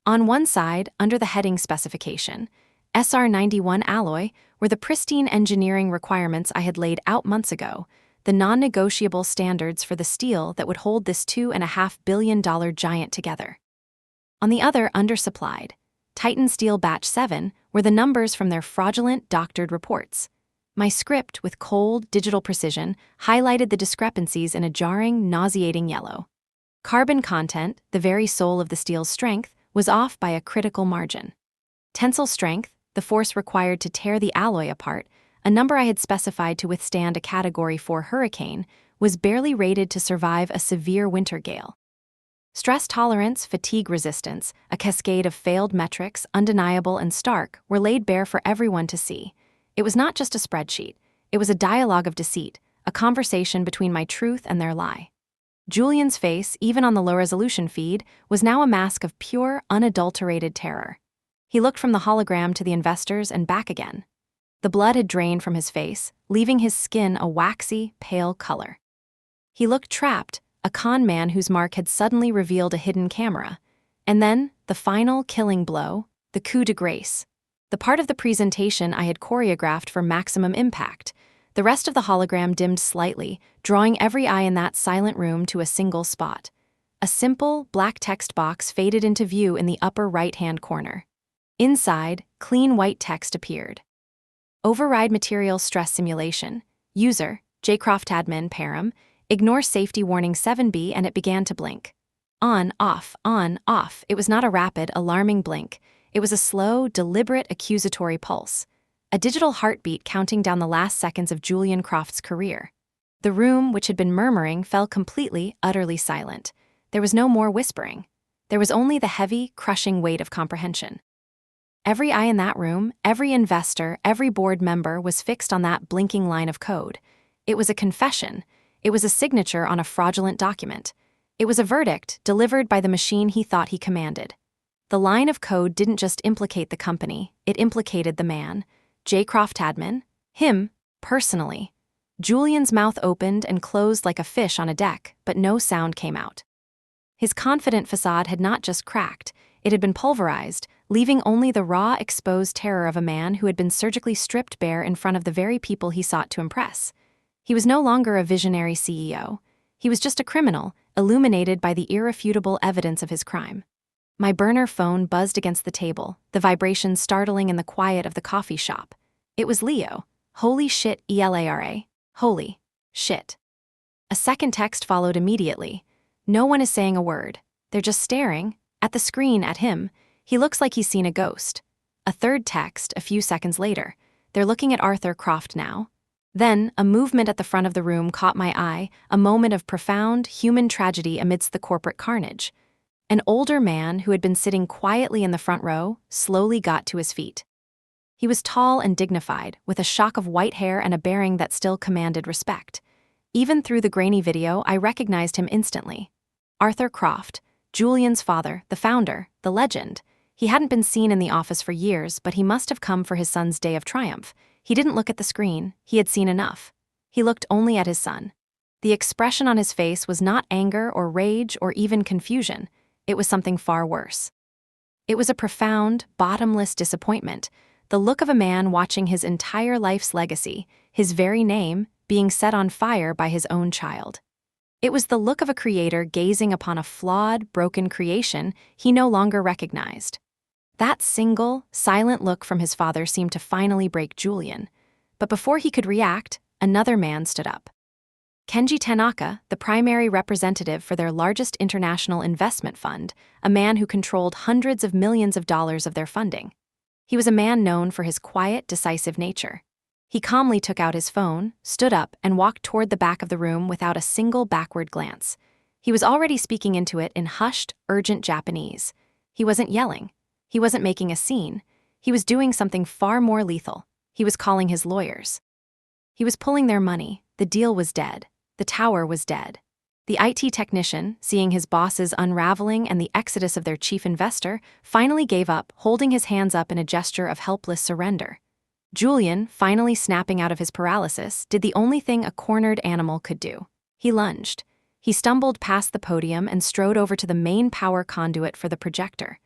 On one side, under the heading specification, SR91 alloy, were the pristine engineering requirements I had laid out months ago, the non-negotiable standards for the steel that would hold this $2.5 billion giant together. On the other, undersupplied, Titan Steel Batch 7 were the numbers from their fraudulent doctored reports. My script, with cold, digital precision, highlighted the discrepancies in a jarring, nauseating yellow. Carbon content, the very soul of the steel's strength, was off by a critical margin. Tensile strength, the force required to tear the alloy apart, a number I had specified to withstand a Category 4 hurricane, was barely rated to survive a severe winter gale. Stress tolerance, fatigue resistance, a cascade of failed metrics, undeniable and stark, were laid bare for everyone to see. It was not just a spreadsheet. It was a dialogue of deceit, a conversation between my truth and their lie. Julian's face, even on the low-resolution feed, was now a mask of pure, unadulterated terror. He looked from the hologram to the investors and back again. The blood had drained from his face, leaving his skin a waxy, pale color. He looked trapped, a con man whose mark had suddenly revealed a hidden camera. And then, the final killing blow, the coup de grace. The part of the presentation I had choreographed for maximum impact. The rest of the hologram dimmed slightly, drawing every eye in that silent room to a single spot. A simple, black text box faded into view in the upper right-hand corner. Inside, clean white text appeared. Override material stress simulation. User, jcroftadmin param. Ignore safety warning 7B, and it began to blink. On, off, on, off. It was not a rapid, alarming blink. It was a slow, deliberate, accusatory pulse. A digital heartbeat counting down the last seconds of Julian Croft's career. The room, which had been murmuring, fell completely, utterly silent. There was no more whispering. There was only the heavy, crushing weight of comprehension. Every eye in that room, every investor, every board member was fixed on that blinking line of code. It was a confession. It was a signature on a fraudulent document. It was a verdict delivered by the machine he thought he commanded. The line of code didn't just implicate the company, it implicated the man, J. Croft Tadman, him, personally. Julian's mouth opened and closed like a fish on a deck, but no sound came out. His confident facade had not just cracked, it had been pulverized, leaving only the raw, exposed terror of a man who had been surgically stripped bare in front of the very people he sought to impress. He was no longer a visionary CEO. He was just a criminal, illuminated by the irrefutable evidence of his crime. My burner phone buzzed against the table, the vibration startling in the quiet of the coffee shop. It was Leo. Holy shit, ELARA. Holy shit. A second text followed immediately. No one is saying a word. They're just staring at the screen at him. He looks like he's seen a ghost. A third text a few seconds later. They're looking at Arthur Croft now. Then, a movement at the front of the room caught my eye, a moment of profound, human tragedy amidst the corporate carnage. An older man who had been sitting quietly in the front row slowly got to his feet. He was tall and dignified, with a shock of white hair and a bearing that still commanded respect. Even through the grainy video, I recognized him instantly. Arthur Croft, Julian's father, the founder, the legend. He hadn't been seen in the office for years, but he must have come for his son's day of triumph. He didn't look at the screen, he had seen enough. He looked only at his son. The expression on his face was not anger or rage or even confusion. It was something far worse. It was a profound, bottomless disappointment, the look of a man watching his entire life's legacy, his very name, being set on fire by his own child. It was the look of a creator gazing upon a flawed, broken creation he no longer recognized. That single, silent look from his father seemed to finally break Julian. But before he could react, another man stood up. Kenji Tanaka, the primary representative for their largest international investment fund, a man who controlled hundreds of millions of dollars of their funding. He was a man known for his quiet, decisive nature. He calmly took out his phone, stood up, and walked toward the back of the room without a single backward glance. He was already speaking into it in hushed, urgent Japanese. He wasn't yelling. He wasn't making a scene. He was doing something far more lethal. He was calling his lawyers. He was pulling their money. The deal was dead. The tower was dead. The IT technician, seeing his bosses unraveling and the exodus of their chief investor, finally gave up, holding his hands up in a gesture of helpless surrender. Julian, finally snapping out of his paralysis, did the only thing a cornered animal could do. He lunged. He stumbled past the podium and strode over to the main power conduit for the projector.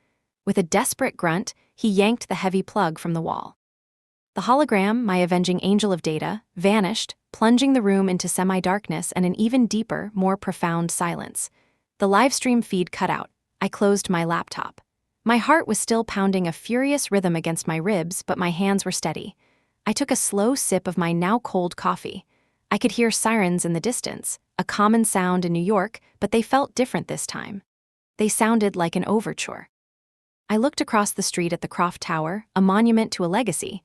With a desperate grunt, he yanked the heavy plug from the wall. The hologram, my avenging angel of data, vanished, plunging the room into semi-darkness and an even deeper, more profound silence. The livestream feed cut out. I closed my laptop. My heart was still pounding a furious rhythm against my ribs, but my hands were steady. I took a slow sip of my now cold coffee. I could hear sirens in the distance, a common sound in New York, but they felt different this time. They sounded like an overture. I looked across the street at the Croft Tower, a monument to a legacy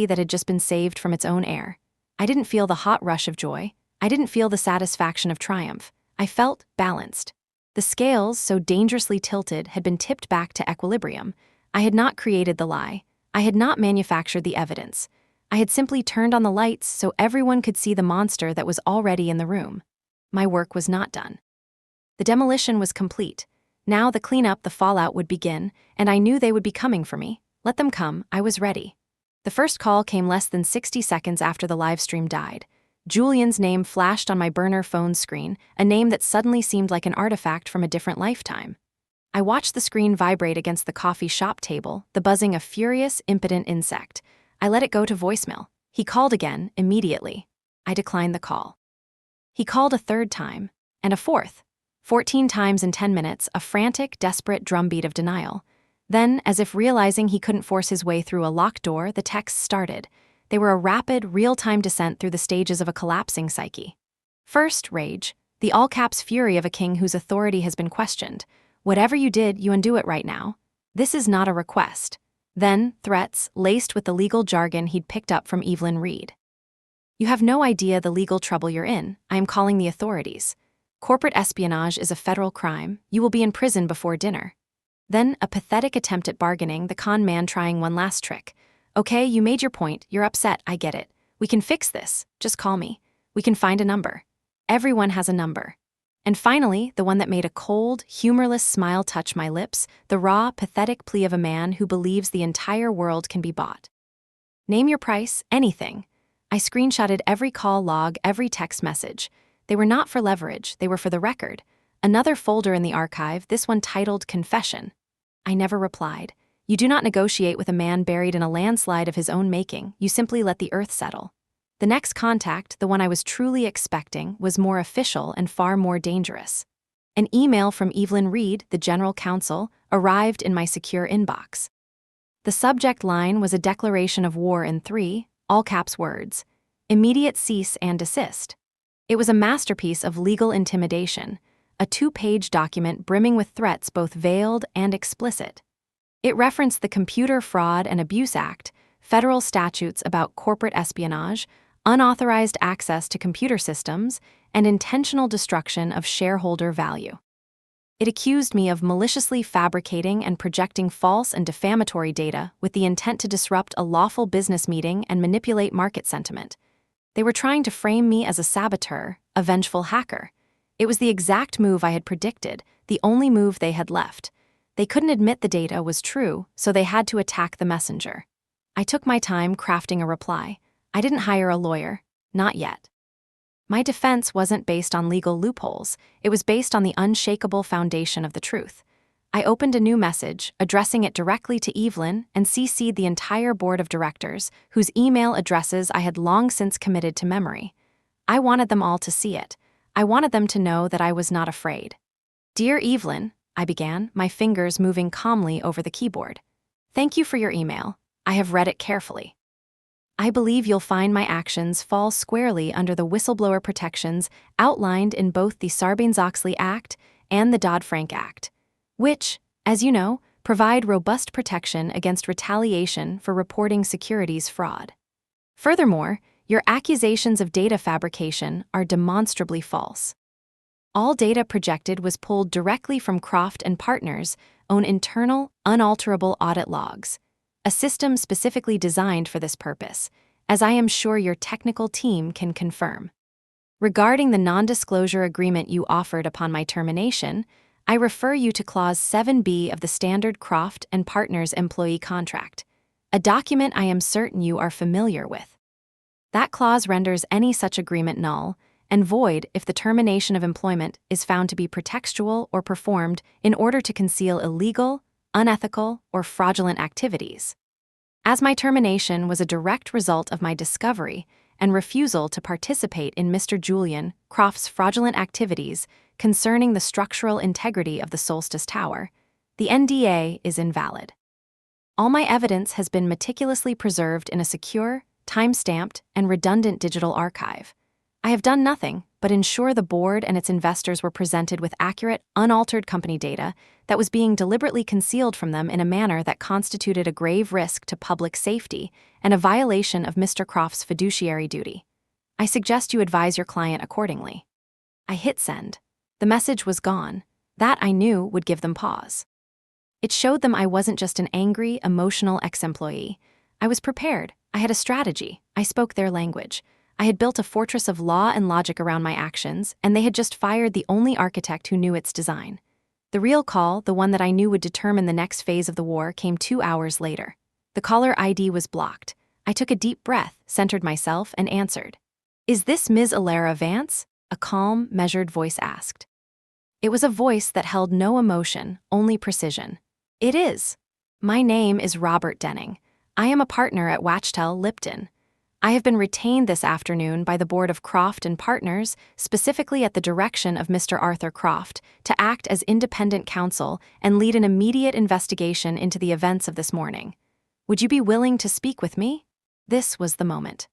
that had just been saved from its own air. I didn't feel the hot rush of joy. I didn't feel the satisfaction of triumph. I felt balanced. The scales, so dangerously tilted, had been tipped back to equilibrium. I had not created the lie. I had not manufactured the evidence. I had simply turned on the lights so everyone could see the monster that was already in the room. My work was not done. The demolition was complete. Now the cleanup, the fallout would begin, and I knew they would be coming for me. Let them come, I was ready. The first call came less than 60 seconds after the live stream died. Julian's name flashed on my burner phone screen, a name that suddenly seemed like an artifact from a different lifetime. I watched the screen vibrate against the coffee shop table, the buzzing a furious, impotent insect. I let it go to voicemail. He called again, immediately. I declined the call. He called a third time, and a fourth. 14 times in 10 minutes, a frantic, desperate drumbeat of denial. Then, as if realizing he couldn't force his way through a locked door, the texts started. They were a rapid, real-time descent through the stages of a collapsing psyche. First, rage, the all-caps fury of a king whose authority has been questioned. Whatever you did, you undo it right now. This is not a request. Then, threats, laced with the legal jargon he'd picked up from Evelyn Reed. You have no idea the legal trouble you're in. I am calling the authorities. Corporate espionage is a federal crime. You will be in prison before dinner. Then, a pathetic attempt at bargaining, the con man trying one last trick. Okay, you made your point. You're upset. I get it. We can fix this. Just call me. We can find a number. Everyone has a number. And finally, the one that made a cold, humorless smile touch my lips, the raw, pathetic plea of a man who believes the entire world can be bought. Name your price, anything. I screenshotted every call log, every text message. They were not for leverage, they were for the record. Another folder in the archive, this one titled Confession. I never replied. You do not negotiate with a man buried in a landslide of his own making, you simply let the earth settle. The next contact, the one I was truly expecting, was more official and far more dangerous. An email from Evelyn Reed, the general counsel, arrived in my secure inbox. The subject line was a declaration of war in 3, all-caps words. Immediate cease and desist. It was a masterpiece of legal intimidation, a 2-page document brimming with threats both veiled and explicit. It referenced the Computer Fraud and Abuse Act, federal statutes about corporate espionage, unauthorized access to computer systems, and intentional destruction of shareholder value. It accused me of maliciously fabricating and projecting false and defamatory data with the intent to disrupt a lawful business meeting and manipulate market sentiment. They were trying to frame me as a saboteur, a vengeful hacker. It was the exact move I had predicted, the only move they had left. They couldn't admit the data was true, so they had to attack the messenger. I took my time crafting a reply. I didn't hire a lawyer, not yet. My defense wasn't based on legal loopholes, it was based on the unshakable foundation of the truth. I opened a new message, addressing it directly to Evelyn, and CC'd the entire board of directors, whose email addresses I had long since committed to memory. I wanted them all to see it. I wanted them to know that I was not afraid. Dear Evelyn, I began, my fingers moving calmly over the keyboard. Thank you for your email. I have read it carefully. I believe you'll find my actions fall squarely under the whistleblower protections outlined in both the Sarbanes-Oxley Act and the Dodd-Frank Act, which, as you know, provide robust protection against retaliation for reporting securities fraud. Furthermore, your accusations of data fabrication are demonstrably false. All data projected was pulled directly from Croft and Partners' own internal, unalterable audit logs, a system specifically designed for this purpose, as I am sure your technical team can confirm. Regarding the non-disclosure agreement you offered upon my termination, I refer you to Clause 7B of the standard Croft and Partners employee contract, a document I am certain you are familiar with. That clause renders any such agreement null and void if the termination of employment is found to be pretextual or performed in order to conceal illegal, unethical, or fraudulent activities. As my termination was a direct result of my discovery and refusal to participate in Mr. Julian Croft's fraudulent activities concerning the structural integrity of the Solstice Tower, the NDA is invalid. All my evidence has been meticulously preserved in a secure, time-stamped, and redundant digital archive. I have done nothing but ensure the board and its investors were presented with accurate, unaltered company data that was being deliberately concealed from them in a manner that constituted a grave risk to public safety and a violation of Mr. Croft's fiduciary duty. I suggest you advise your client accordingly. I hit send. The message was gone. That, I knew, would give them pause. It showed them I wasn't just an angry, emotional ex-employee. I was prepared. I had a strategy. I spoke their language. I had built a fortress of law and logic around my actions, and they had just fired the only architect who knew its design. The real call, the one that I knew would determine the next phase of the war, came 2 hours later. The caller ID was blocked. I took a deep breath, centered myself, and answered. "Is this Ms. Alara Vance?" a calm, measured voice asked. It was a voice that held no emotion, only precision. "It is. My name is Robert Denning. I am a partner at Wachtel Lipton. I have been retained this afternoon by the board of Croft and Partners, specifically at the direction of Mr. Arthur Croft, to act as independent counsel and lead an immediate investigation into the events of this morning. Would you be willing to speak with me?" This was the moment.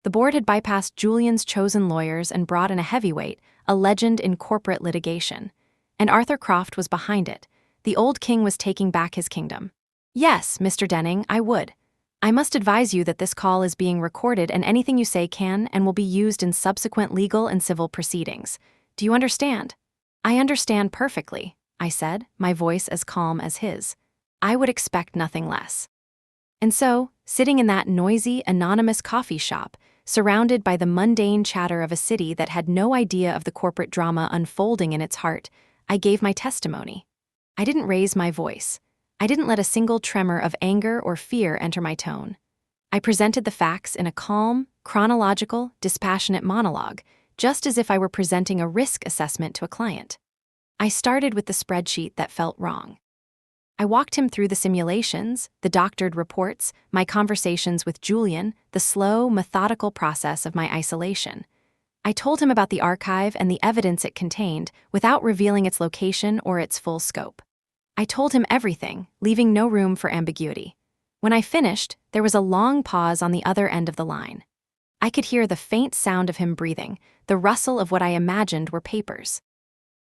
The board had bypassed Julian's chosen lawyers and brought in a heavyweight, a legend in corporate litigation. And Arthur Croft was behind it. The old king was taking back his kingdom. "Yes, Mr. Denning, I would. I must advise you that this call is being recorded and anything you say can and will be used in subsequent legal and civil proceedings. Do you understand? I understand perfectly, I said, my voice as calm as his. I would expect nothing less. And so, sitting in that noisy, anonymous coffee shop, surrounded by the mundane chatter of a city that had no idea of the corporate drama unfolding in its heart, I gave my testimony. I didn't raise my voice. I didn't let a single tremor of anger or fear enter my tone. I presented the facts in a calm, chronological, dispassionate monologue, just as if I were presenting a risk assessment to a client. I started with the spreadsheet that felt wrong. I walked him through the simulations, the doctored reports, my conversations with Julian, the slow, methodical process of my isolation. I told him about the archive and the evidence it contained without revealing its location or its full scope. I told him everything, leaving no room for ambiguity. When I finished, there was a long pause on the other end of the line. I could hear the faint sound of him breathing, the rustle of what I imagined were papers.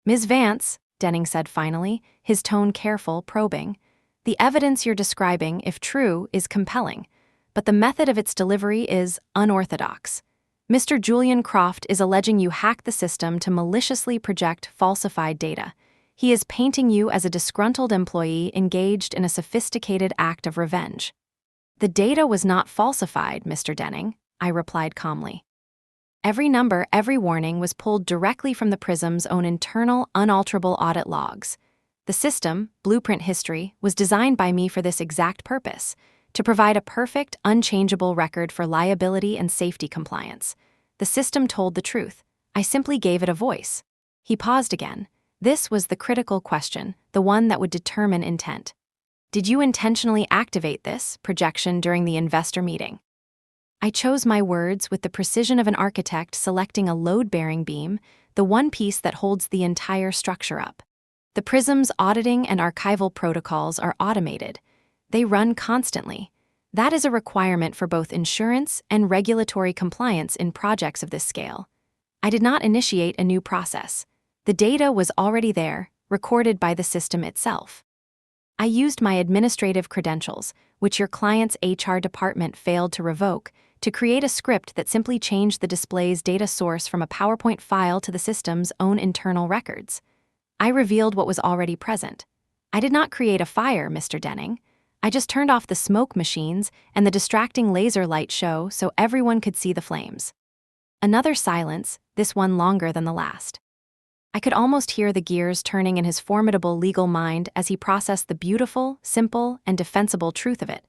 "Ms. Vance," Denning said finally, his tone careful, probing, "the evidence you're describing, if true, is compelling, but the method of its delivery is unorthodox. Mr. Julian Croft is alleging you hacked the system to maliciously project falsified data. He is painting you as a disgruntled employee engaged in a sophisticated act of revenge." "The data was not falsified, Mr. Denning," I replied calmly. Every number, every warning was pulled directly from the Prism's own internal, unalterable audit logs. The system, Blueprint History, was designed by me for this exact purpose, to provide a perfect, unchangeable record for liability and safety compliance. The system told the truth. I simply gave it a voice. He paused again. This was the critical question, the one that would determine intent. "Did you intentionally activate this projection during the investor meeting?" I chose my words with the precision of an architect selecting a load-bearing beam, the one piece that holds the entire structure up. The Prism's auditing and archival protocols are automated. They run constantly. That is a requirement for both insurance and regulatory compliance in projects of this scale. I did not initiate a new process. The data was already there, recorded by the system itself. I used my administrative credentials, which your client's HR department failed to revoke, to create a script that simply changed the display's data source from a PowerPoint file to the system's own internal records. I revealed what was already present. I did not create a fire, Mr. Denning. I just turned off the smoke machines and the distracting laser light show so everyone could see the flames. Another silence, this one longer than the last. I could almost hear the gears turning in his formidable legal mind as he processed the beautiful, simple, and defensible truth of it.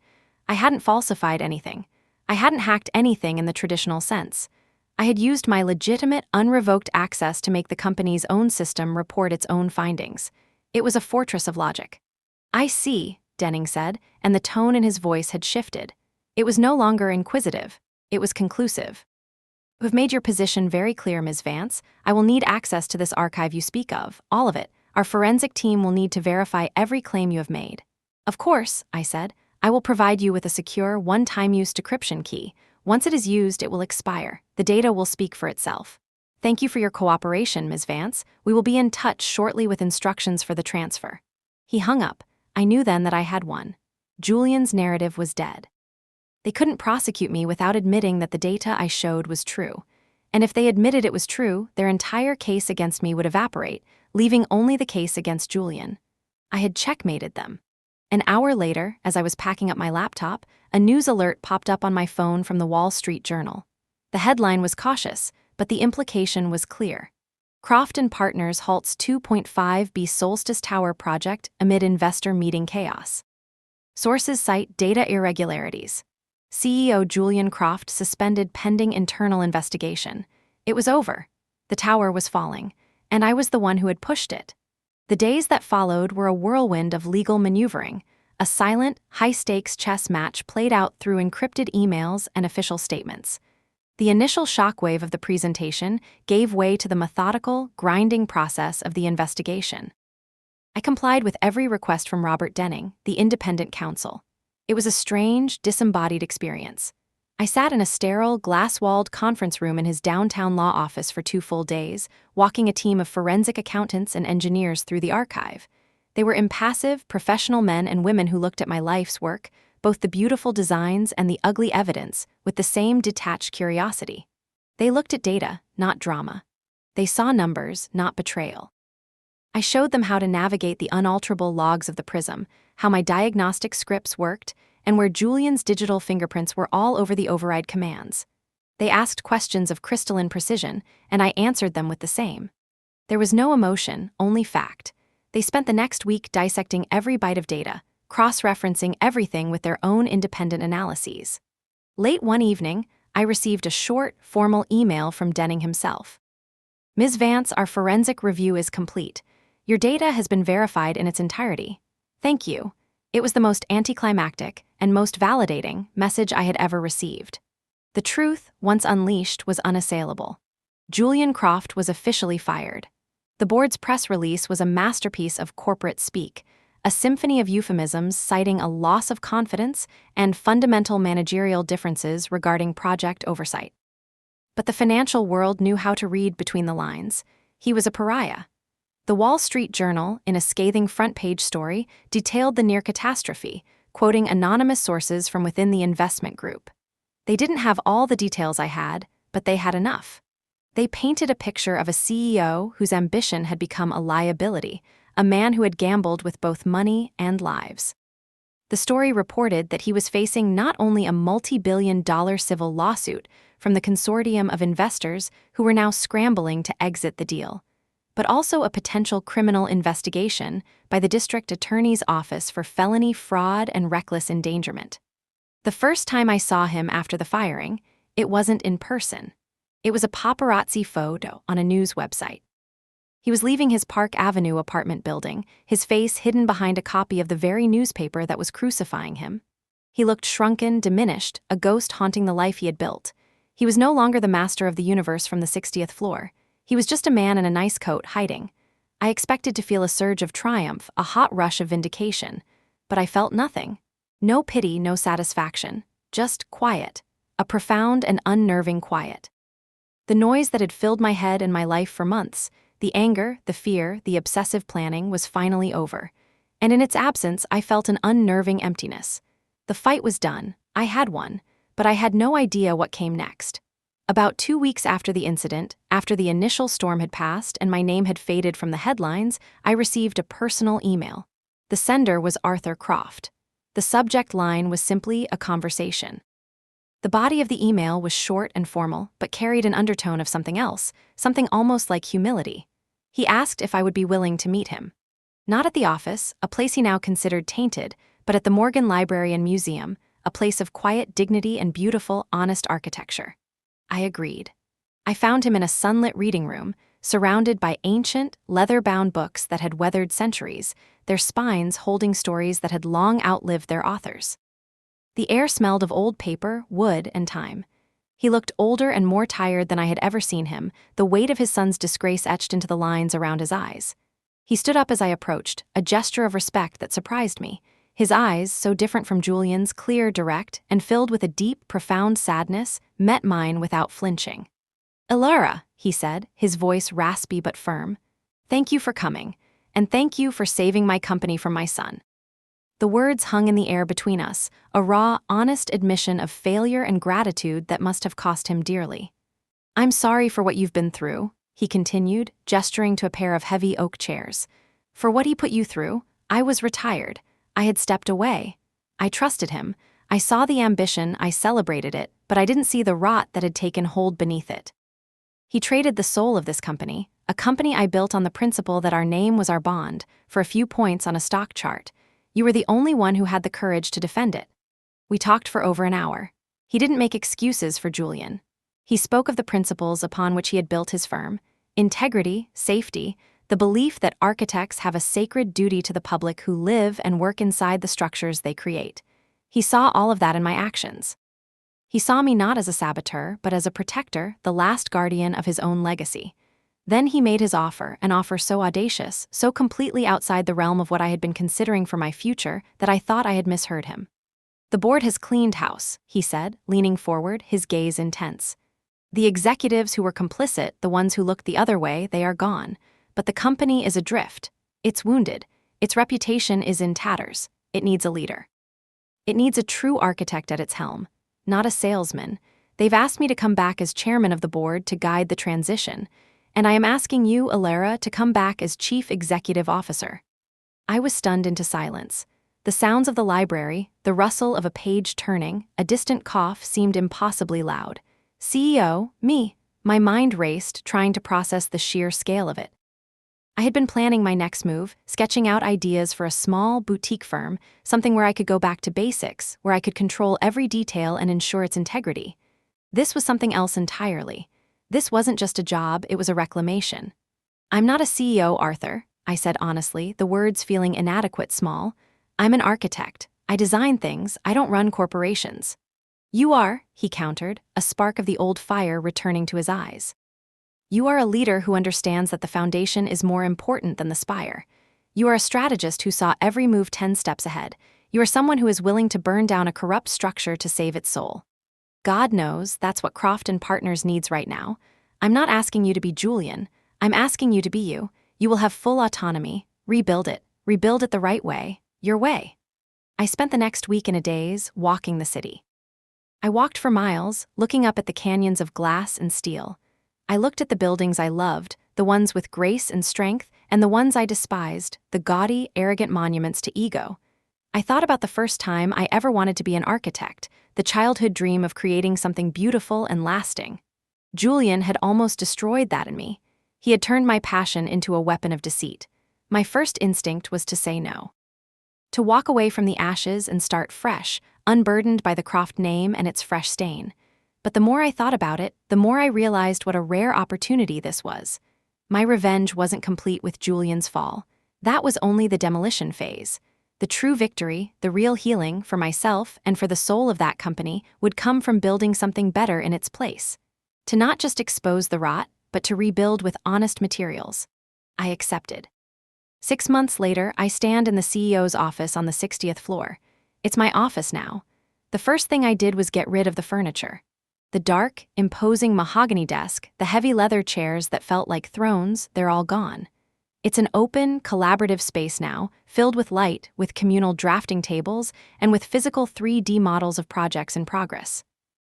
I hadn't falsified anything. I hadn't hacked anything in the traditional sense. I had used my legitimate, unrevoked access to make the company's own system report its own findings. It was a fortress of logic. "I see," Denning said, and the tone in his voice had shifted. It was no longer inquisitive. It was conclusive. "You have made your position very clear, Ms. Vance. I will need access to this archive you speak of, all of it. Our forensic team will need to verify every claim you have made." "Of course," I said. "I will provide you with a secure, one-time-use decryption key. Once it is used, it will expire. The data will speak for itself. Thank you for your cooperation, Ms. Vance. We will be in touch shortly with instructions for the transfer." He hung up. I knew then that I had won. Julian's narrative was dead. They couldn't prosecute me without admitting that the data I showed was true. And if they admitted it was true, their entire case against me would evaporate, leaving only the case against Julian. I had checkmated them. An hour later, as I was packing up my laptop, a news alert popped up on my phone from the Wall Street Journal. The headline was cautious, but the implication was clear. Croft and Partners halts 2.5B Solstice Tower project amid investor meeting chaos. Sources cite data irregularities. CEO Julian Croft suspended pending internal investigation. It was over. The tower was falling, and I was the one who had pushed it. The days that followed were a whirlwind of legal maneuvering, a silent, high-stakes chess match played out through encrypted emails and official statements. The initial shockwave of the presentation gave way to the methodical, grinding process of the investigation. I complied with every request from Robert Denning, the independent counsel. It was a strange, disembodied experience. I sat in a sterile, glass-walled conference room in his downtown law office for 2 full days, walking a team of forensic accountants and engineers through the archive. They were impassive, professional men and women who looked at my life's work, both the beautiful designs and the ugly evidence, with the same detached curiosity. They looked at data, not drama. They saw numbers, not betrayal. I showed them how to navigate the unalterable logs of the prism, how my diagnostic scripts worked, and where Julian's digital fingerprints were all over the override commands. They asked questions of crystalline precision, and I answered them with the same. There was no emotion, only fact. They spent the next week dissecting every byte of data, cross-referencing everything with their own independent analyses. Late one evening, I received a short, formal email from Denning himself. Ms. Vance, our forensic review is complete. Your data has been verified in its entirety. Thank you. It was the most anticlimactic and most validating message I had ever received. The truth, once unleashed, was unassailable. Julian Croft was officially fired. The board's press release was a masterpiece of corporate speak, a symphony of euphemisms citing a loss of confidence and fundamental managerial differences regarding project oversight. But the financial world knew how to read between the lines. He was a pariah. The Wall Street Journal, in a scathing front-page story, detailed the near catastrophe, quoting anonymous sources from within the investment group. They didn't have all the details I had, but they had enough. They painted a picture of a CEO whose ambition had become a liability, a man who had gambled with both money and lives. The story reported that he was facing not only a multi-billion-dollar civil lawsuit from the consortium of investors who were now scrambling to exit the deal, but also a potential criminal investigation by the district attorney's office for felony fraud and reckless endangerment. The first time I saw him after the firing, it wasn't in person. It was a paparazzi photo on a news website. He was leaving his Park Avenue apartment building, his face hidden behind a copy of the very newspaper that was crucifying him. He looked shrunken, diminished, a ghost haunting the life he had built. He was no longer the master of the universe from the 60th floor. He was just a man in a nice coat, hiding. I expected to feel a surge of triumph, a hot rush of vindication. But I felt nothing. No pity, no satisfaction. Just quiet. A profound and unnerving quiet. The noise that had filled my head and my life for months, the anger, the fear, the obsessive planning, was finally over. And in its absence, I felt an unnerving emptiness. The fight was done. I had won. But I had no idea what came next. About 2 weeks after the incident, after the initial storm had passed and my name had faded from the headlines, I received a personal email. The sender was Arthur Croft. The subject line was simply a conversation. The body of the email was short and formal, but carried an undertone of something else, something almost like humility. He asked if I would be willing to meet him. Not at the office, a place he now considered tainted, but at the Morgan Library and Museum, a place of quiet dignity and beautiful, honest architecture. I agreed. I found him in a sunlit reading room, surrounded by ancient, leather-bound books that had weathered centuries, their spines holding stories that had long outlived their authors. The air smelled of old paper, wood, and time. He looked older and more tired than I had ever seen him, the weight of his son's disgrace etched into the lines around his eyes. He stood up as I approached, a gesture of respect that surprised me. His eyes, so different from Julian's, clear, direct, and filled with a deep, profound sadness, met mine without flinching. "Elara," he said, his voice raspy but firm. "Thank you for coming, and thank you for saving my company from my son." The words hung in the air between us, a raw, honest admission of failure and gratitude that must have cost him dearly. "I'm sorry for what you've been through," he continued, gesturing to a pair of heavy oak chairs. "For what he put you through, I was retired. I had stepped away. I trusted him. I saw the ambition, I celebrated it, but I didn't see the rot that had taken hold beneath it. He traded the soul of this company, a company I built on the principle that our name was our bond, for a few points on a stock chart. You were the only one who had the courage to defend it." We talked for over an hour. He didn't make excuses for Julian. He spoke of the principles upon which he had built his firm: integrity, safety, the belief that architects have a sacred duty to the public who live and work inside the structures they create. He saw all of that in my actions. He saw me not as a saboteur, but as a protector, the last guardian of his own legacy. Then he made his offer, an offer so audacious, so completely outside the realm of what I had been considering for my future, that I thought I had misheard him. "The board has cleaned house," he said, leaning forward, his gaze intense. "The executives who were complicit, the ones who looked the other way, they are gone. But the company is adrift. It's wounded. Its reputation is in tatters. It needs a leader. It needs a true architect at its helm, not a salesman. They've asked me to come back as chairman of the board to guide the transition. and I am asking you, Alara, to come back as Chief Executive Officer." I was stunned into silence. The sounds of the library, the rustle of a page turning, a distant cough seemed impossibly loud. CEO, me. My mind raced, trying to process the sheer scale of it. I had been planning my next move, sketching out ideas for a small, boutique firm, something where I could go back to basics, where I could control every detail and ensure its integrity. This was something else entirely. This wasn't just a job, it was a reclamation. "I'm not a CEO, Arthur," I said honestly, the words feeling inadequate small. "I'm an architect. I design things, I don't run corporations." "You are," he countered, a spark of the old fire returning to his eyes. "You are a leader who understands that the foundation is more important than the spire. You are a strategist who saw every move 10 steps ahead. You are someone who is willing to burn down a corrupt structure to save its soul. God knows that's what Croft and Partners needs right now. I'm not asking you to be Julian. I'm asking you to be you. You will have full autonomy. Rebuild it the right way, your way." I spent the next week in a daze, walking the city. I walked for miles, looking up at the canyons of glass and steel. I looked at the buildings I loved, the ones with grace and strength, and the ones I despised, the gaudy, arrogant monuments to ego. I thought about the first time I ever wanted to be an architect, the childhood dream of creating something beautiful and lasting. Julian had almost destroyed that in me. He had turned my passion into a weapon of deceit. My first instinct was to say no. To walk away from the ashes and start fresh, unburdened by the Croft name and its fresh stain. But the more I thought about it, the more I realized what a rare opportunity this was. My revenge wasn't complete with Julian's fall. That was only the demolition phase. The true victory, the real healing, for myself and for the soul of that company, would come from building something better in its place. To not just expose the rot, but to rebuild with honest materials. I accepted. 6 months later, I stand in the CEO's office on the 60th floor. It's my office now. The first thing I did was get rid of the furniture. The dark, imposing mahogany desk, the heavy leather chairs that felt like thrones, they're all gone. It's an open, collaborative space now, filled with light, with communal drafting tables, and with physical 3D models of projects in progress.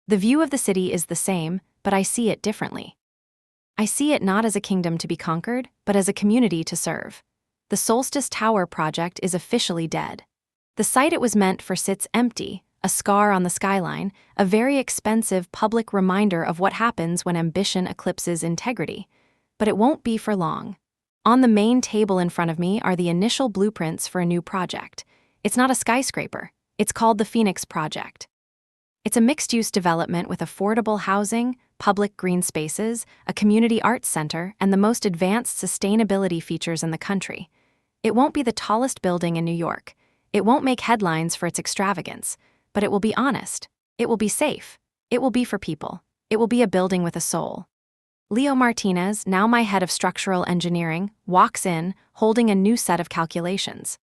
The view of the city is the same, but I see it differently. I see it not as a kingdom to be conquered, but as a community to serve. The Solstice Tower project is officially dead. The site it was meant for sits empty, a scar on the skyline, a very expensive public reminder of what happens when ambition eclipses integrity. But it won't be for long. On the main table in front of me are the initial blueprints for a new project. It's not a skyscraper. It's called the Phoenix Project. It's a mixed-use development with affordable housing, public green spaces, a community arts center, and the most advanced sustainability features in the country. It won't be the tallest building in New York. It won't make headlines for its extravagance, but it will be honest. It will be safe. It will be for people. It will be a building with a soul. Leo Martinez, now my head of structural engineering, walks in, holding a new set of calculations.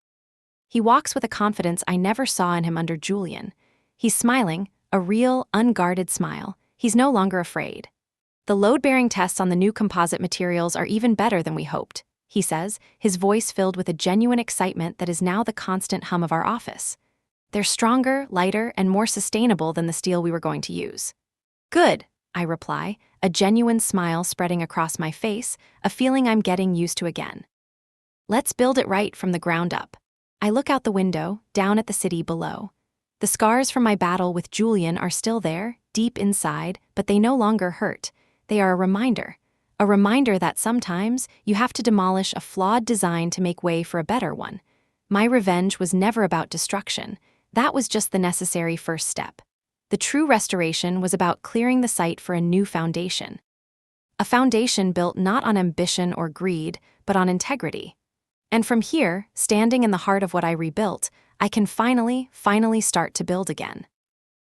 He walks with a confidence I never saw in him under Julian. He's smiling, a real, unguarded smile. He's no longer afraid. "The load-bearing tests on the new composite materials are even better than we hoped," he says, his voice filled with a genuine excitement that is now the constant hum of our office. "They're stronger, lighter, and more sustainable than the steel we were going to use." "Good," I reply, a genuine smile spreading across my face, a feeling I'm getting used to again. "Let's build it right from the ground up." I look out the window, down at the city below. The scars from my battle with Julian are still there, deep inside, but they no longer hurt. They are a reminder that sometimes you have to demolish a flawed design to make way for a better one. My revenge was never about destruction. That was just the necessary first step. The true restoration was about clearing the site for a new foundation. A foundation built not on ambition or greed, but on integrity. And from here, standing in the heart of what I rebuilt, I can finally start to build again.